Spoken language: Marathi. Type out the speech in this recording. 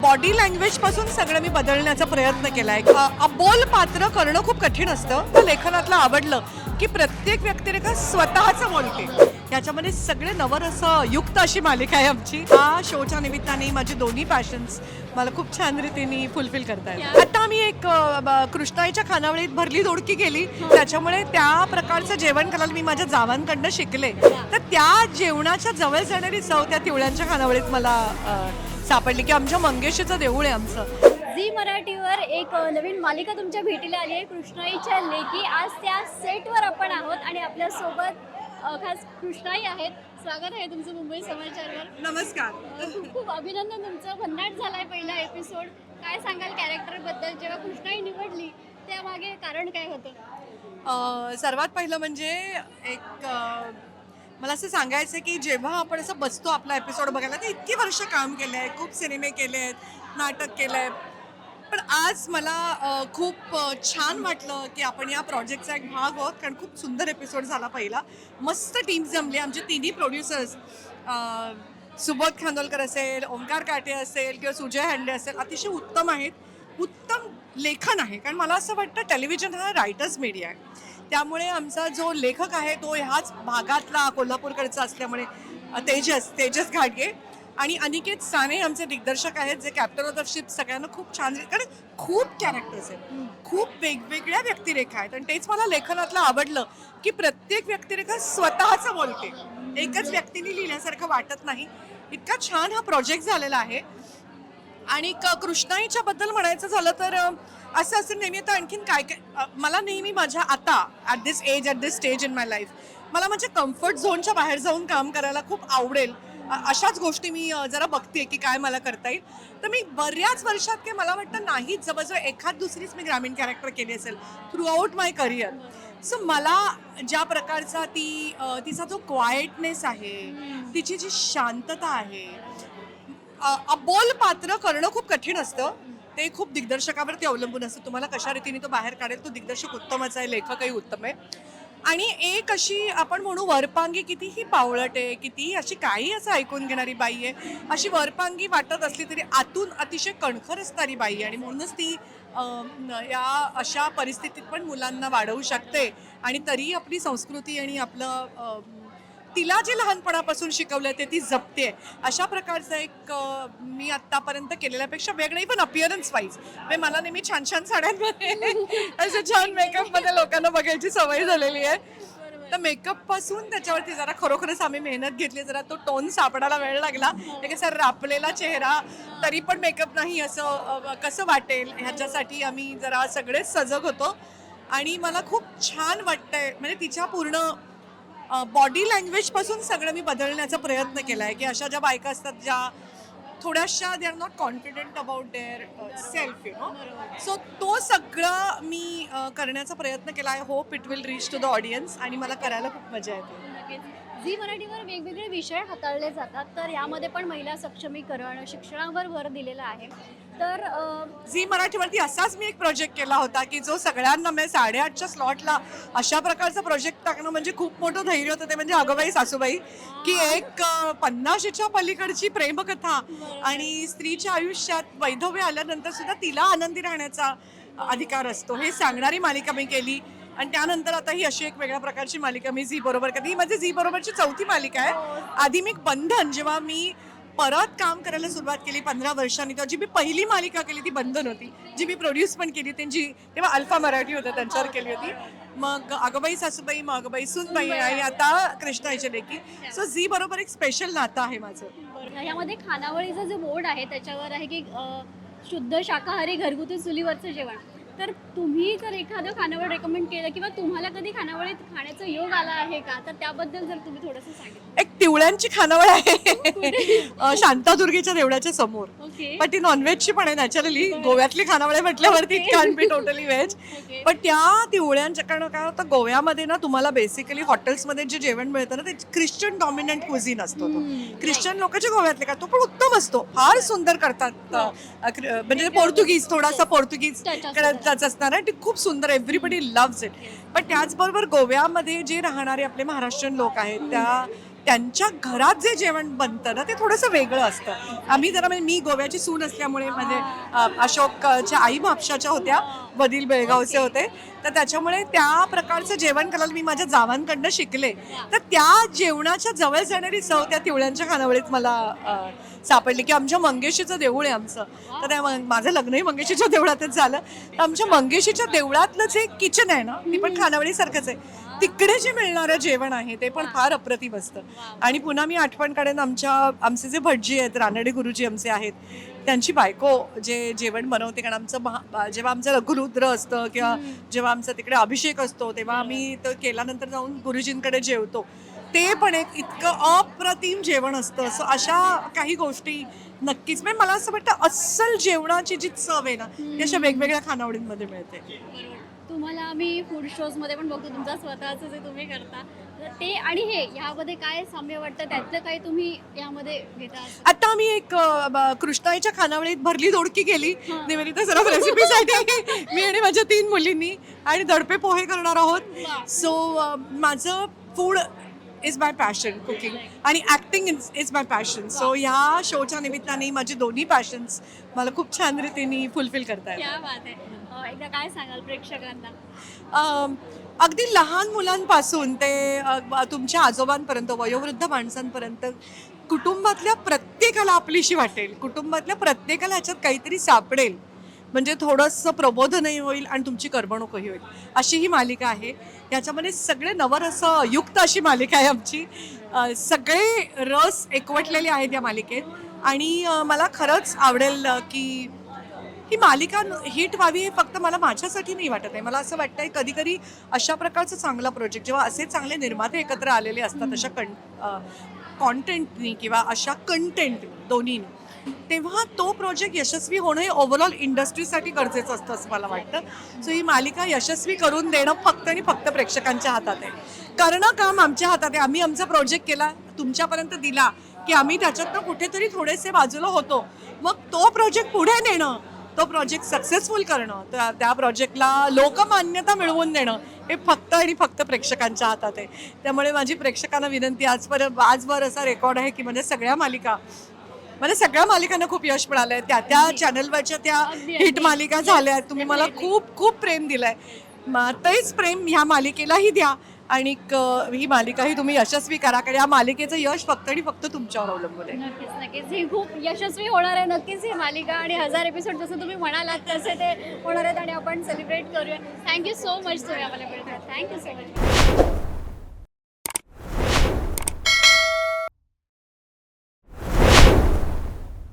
बॉडी लँग्वेज पासून सगळं मी बदलण्याचा प्रयत्न केलाय. अबोल पात्र करणं खूप कठीण असतं. तर लेखनातलं आवडलं की प्रत्येक व्यक्तिरेखा स्वतःच बोलते. याच्यामध्ये सगळे नवरस युक्त अशी मालिका आहे आमची. हा शोच्या निमित्ताने माझे दोन्ही पॅशन्स मला खूप छान रीतीने फुलफिल करता येतात. आता मी एक कृष्णाईच्या खानावळीत भरली दोडकी गेली, त्याच्यामुळे त्या प्रकारचं जेवण करायला मी माझ्या जावांकडनं शिकले. तर त्या जेवणाच्या जवळ जाणारी चव त्या तिवळ्यांच्या खानावळीत मला सापडली की आमच्या मंगेशीचं देऊळ आहे आमचं. झी मराठीवर एक नवीन मालिका तुमच्या भेटीला आली आहे, कृष्णाईच्या लेकी. आज त्या सेटवर आपण आहोत आणि आपल्यासोबत खास कृष्णाई आहेत. स्वागत आहे तुमचं मुंबई समाचारवर. नमस्कार. खूप खूप अभिनंदन तुमचं. भन्नाट झालाय पहिला एपिसोड. काय सांगाल कॅरेक्टर बद्दल? जेव्हा कृष्णाई निवडली त्यामागे कारण काय होतं? सर्वात पहिलं म्हणजे एक मला असं सांगायचं की जेव्हा आपण असं बसतो आपला एपिसोड बघायला, तर इतकी वर्ष काम केलं आहे, खूप सिनेमे केले आहेत, नाटक केलं आहे, पण आज मला खूप छान वाटलं की आपण या प्रोजेक्टचा एक भाग आहोत. कारण खूप सुंदर एपिसोड झाला पहिला. मस्त टीम जमली. आमचे तिन्ही प्रोड्युसर्स, सुबोध खानोलकर असेल, ओंकार काटे असेल किंवा सुजय हांडे असेल, अतिशय उत्तम आहेत. उत्तम लेखन आहे. कारण मला असं वाटतं टेलिव्हिजन हा रायटर्स मीडिया आहे. त्यामुळे आमचा जो लेखक आहे तो ह्याच भागातला कोल्हापूरकडचा असल्यामुळे तेजस घाटगे आणि अनिकेत साने आमचे दिग्दर्शक आहेत, जे कॅप्टन ऑफ द शिप सगळ्यांना खूप छान. कारण खूप कॅरेक्टर्स आहेत, खूप वेगवेगळ्या व्यक्तिरेखा आहेत आणि तेच मला लेखनातलं आवडलं की प्रत्येक व्यक्तिरेखा स्वतःच बोलते. एकच व्यक्तीने लिहिण्यासारखं वाटत नाही. इतका छान हा प्रोजेक्ट झालेला आहे. आणि कृष्णाईच्या बद्दल म्हणायचं झालं तर असं असेल नेहमी. तर आणखीन काय काय मला नेहमी माझ्या आता at this age, at this stage in my life, मला माझ्या कम्फर्ट झोनच्या बाहेर जाऊन काम करायला खूप आवडेल. अशाच गोष्टी मी जरा बघते की काय मला करता येईल. तर मी बऱ्याच वर्षात काही मला वाटतं नाहीच, जवळजवळ एखाद दुसरीच मी ग्रामीण कॅरेक्टर केली असेल थ्रू आउट माय करिअर. सो मला ज्या प्रकारचा तिचा जो क्वायटनेस आहे, तिची जी शांतता आहे, अबोल पात्र करणं खूप कठीण असतं. ते खूप दिग्दर्शकावरती अवलंबून असतं. तुम्हाला कशा रीतीने तो बाहेर काढेल. तो दिग्दर्शक उत्तमच आहे, लेखकही उत्तम आहे. आणि एक अशी आपण म्हणू वरपांगी, कितीही पावळट आहे, कितीही अशी काही असं ऐकून घेणारी बाई आहे, अशी वरपांगी वाटत असली तरी आतून अतिशय कणखर असणारी बाई आहे. आणि म्हणूनच ती या अशा परिस्थितीत पण मुलांना वाढवू शकते आणि तरी आपली संस्कृती आणि आपलं तिला जे लहानपणापासून शिकवलं ते ती जपते. अशा प्रकारचं एक मी आत्तापर्यंत केलेल्यापेक्षा वेगळी, पण अपिअरन्स वाईज म्हणजे मला नेहमी छान छान साड्यांमध्ये असं छान मेकअपमध्ये लोकांना बघायची सवय झालेली आहे. तर मेकअप पासून त्याच्यावरती जरा खरोखरच आम्ही मेहनत घेतली. जरा तो टोन सापडायला वेळ लागला. एक सर रापलेला चेहरा तरी पण मेकअप नाही असं कसं वाटेल ह्याच्यासाठी आम्ही जरा सगळेच सजग होतो. आणि मला खूप छान वाटतंय म्हणजे तिच्या पूर्ण बॉडी लँग्वेज पासून सगळं मी बदलण्याचा प्रयत्न केला आहे. की अशा ज्या बायका असतात ज्या थोड्याशा they are not confident about their self, you know. So तो सगळं मी करण्याचा प्रयत्न केला. I hope it will reach to the audience आणि मला करायला खूप मजा येते. झी मराठीवर वेगवेगळे विषय हाताळले जातात, तर यामध्ये पण महिला सक्षमीकरण, शिक्षणावर भर दिलेला आहे. तर झी मराठीवरती असाच मी एक प्रोजेक्ट केला होता की जो सगळ्यांना म्हणजे 8:30च्या स्लॉटला अशा प्रकारचा प्रोजेक्ट टाकणं म्हणजे खूप मोठं धैर्य होतं. ते म्हणजे अगोबाई सासूबाई, की एक 50च्या पलीकडची प्रेमकथा आणि स्त्रीच्या आयुष्यात वैधव्य आल्यानंतर सुद्धा तिला आनंदी राहण्याचा अधिकार असतो हे सांगणारी मालिका मी केली. आणि त्यानंतर आता ही अशी एक वेगळ्या प्रकारची मालिका मी झी बरोबर करते. ही माझी झी बरोबरची 4थी मालिका आहे. आधी मी बंधन, जेव्हा मी परत काम करायला सुरुवात केली 15 वर्षांनी, तेव्हा जी मी पहिली मालिका केली ती बंधन होती, जी मी प्रोड्यूस पण केली. त्यांची तेव्हा अल्फा मराठी होतं, त्यांच्यावर केली होती. मग अगबाई सासूबाई, मग अगबाई सूनबाई आणि आता कृष्णाईच्या लेकी. सो झी बरोबर एक स्पेशल नातं आहे माझं. यामध्ये खानावळीचा जो बोर्ड आहे त्याच्यावर आहे की शुद्ध शाकाहारी घरगुती चुलीवरचं जेवण. तर तुम्ही जर एखादं खानावळ रेकमेंड केलं किंवा तुम्हाला कधी खानावळीत खाण्याचा योग आला आहे का, तर त्याबद्दल जर तुम्ही थोडंसं सांगितलं. एक तिवळ्यांची खानावळ आहे शांतादुर्गेच्या देवळाच्या समोर. पण ती नॉनव्हेजची पण आहे नॅचरली. गोव्यातली खानावळ म्हटल्यावरती it can be totally veg. पण त्या तिवळ्यांच्या, कारण काय होतं गोव्यामध्ये ना, तुम्हाला बेसिकली हॉटेल्समध्ये जे जेवण मिळतं ना ते ख्रिश्चन डॉमिनंट क्युझिन असतो. तो ख्रिश्चन लोकांचे गोव्यातले का, तो पण उत्तम असतो, फार सुंदर करतात. म्हणजे पोर्तुगीज, थोडासा पोर्तुगीज असणार आहे. ती खूप सुंदर, एव्हरीबडी लव्हज इट. पण त्याचबरोबर गोव्यामध्ये जे राहणारे आपले महाराष्ट्रीयन लोक आहेत त्यांच्या घरात जे जेवण बनतं ना ते थोडंसं वेगळं असतं. आम्ही जरा म्हणजे मी गोव्याची सून असल्यामुळे म्हणजे अशोकच्या आई म्हापशाच्या होत्या, वडील बेळगावचे होते, तर त्याच्यामुळे त्या प्रकारचं जेवण करायला मी माझ्या जावांकडनं शिकले. तर त्या जेवणाच्या जवळ जाणारी चव त्या तिवळ्यांच्या खानावळीत मला सापडली की आमच्या मंगेशीचं देऊळ आहे आमचं. तर त्या माझं लग्नही मंगेशीच्या देवळातच झालं. तर आमच्या मंगेशीच्या देवळातलं जे किचन आहे ना ती पण खानावळीसारखंच आहे. तिकडे जे मिळणारं जेवण आहे ते पण फार अप्रतिम असतं. आणि पुन्हा मी आठवण काढेन आमचे जे भटजी आहेत, रानडे गुरुजी आमचे आहेत, त्यांची बायको जे जेवण बनवते. कारण जेव्हा आमचं लघुरुद्र असतं किंवा जेव्हा आमचा तिकडे अभिषेक असतो तेव्हा आम्ही तो केल्यानंतर जाऊन गुरुजींकडे जेवतो. ते पण एक इतकं अप्रतिम जेवण असतं. असं अशा काही गोष्टी नक्कीच म्हणजे मला असं वाटतं अस्सल जेवणाची जी चव आहे ना ती अशा वेगवेगळ्या खानावळींमध्ये मिळते. बरोबर. तुम्हाला आम्ही फूड शोज मध्ये पण बघतो तुमचा स्वतःचं जे तुम्ही करता, तर ते आणि हे ह्यामध्ये काय साम्य वाटतं, त्यातलं काय तुम्ही यामध्ये घेता? आता आम्ही एक कृष्णाईच्या खानावळीत भरली दोडकी केली निवेदिता सराफ रेसिपीसाठी मी आणि माझ्या 3 मुलींनी, आणि दडपे पोहे करणार आहोत. सो माझं food is my passion, cooking आणि acting is my passion. So ह्या शोच्या निमित्ताने माझे दोन्ही पॅशन्स मला खूप छान रीतीने फुलफिल करता येतात. क्या बात आहे. एकदा काय सांगाल प्रेक्षकांना? अगदी लहान मुलांपासून ते तुमच्या आजोबांपर्यंत, वयोवृद्ध माणसांपर्यंत कुटुंबातल्या प्रत्येकाला आपलीशी वाटेल, कुटुंबातल्या प्रत्येकाला ह्याच्यात काहीतरी सापडेल, म्हणजे थोडंसं प्रबोधनही होईल आणि तुमची करमणूकही होईल, अशी ही मालिका आहे. याच्यामध्ये सगळे नवरसं युक्त अशी मालिका आहे आमची. सगळे रस एकवटलेले आहेत या मालिकेत. आणि मला खरंच आवडेल की ही मालिका हिट व्हावी. हे फक्त मला माझ्यासाठी नाही वाटत आहे. मला असं वाटतंय कधी कधी अशा प्रकारचं चांगला प्रोजेक्ट जेव्हा असे चांगले निर्माते एकत्र आलेले असतात अशा कॉन्टेंटनी किंवा अशा कंटेंट दोन्हीनी, तेव्हा तो प्रोजेक्ट यशस्वी होणं हे ओव्हरऑल इंडस्ट्रीसाठी गरजेचं असतं असं मला वाटतं. सो ही मालिका यशस्वी करून देणं फक्त आणि फक्त प्रेक्षकांच्या हातात आहे. करणं काम आमच्या हातात आहे. आम्ही आमचा प्रोजेक्ट केला, तुमच्यापर्यंत दिला की आम्ही त्याच्यातनं कुठेतरी थोडेसे बाजूला होतो. मग तो प्रोजेक्ट पुढे नेणं, तो प्रोजेक्ट सक्सेसफुल करणं, त्या प्रोजेक्टला लोकमान्यता मिळवून देणं हे फक्त आणि फक्त प्रेक्षकांच्या हातात आहे. त्यामुळे माझी प्रेक्षकांना विनंती, आजवर असा रेकॉर्ड आहे की म्हणजे सगळ्या मालिकांना खूप यश मिळालंय. त्या चॅनलवरच्या त्या हिट मालिका झाल्या आहेत. तुम्ही मला खूप खूप प्रेम दिलंय. तेच प्रेम ह्या मालिकेलाही द्या आणि ही मालिकाही तुम्ही यशस्वी करा, कारण या मालिकेचं यश फक्त आणि फक्त तुमच्यावर अवलंबून आहे. नक्कीच नक्कीच ही खूप यशस्वी होणार आहे नक्कीच ही मालिका, आणि 1000 एपिसोड जसं तुम्ही म्हणालात तसे ते होणार आहेत आणि आपण सेलिब्रेट करूया. थँक्यू सो मच तुम्ही आम्हाला भेटला. Thank you so much.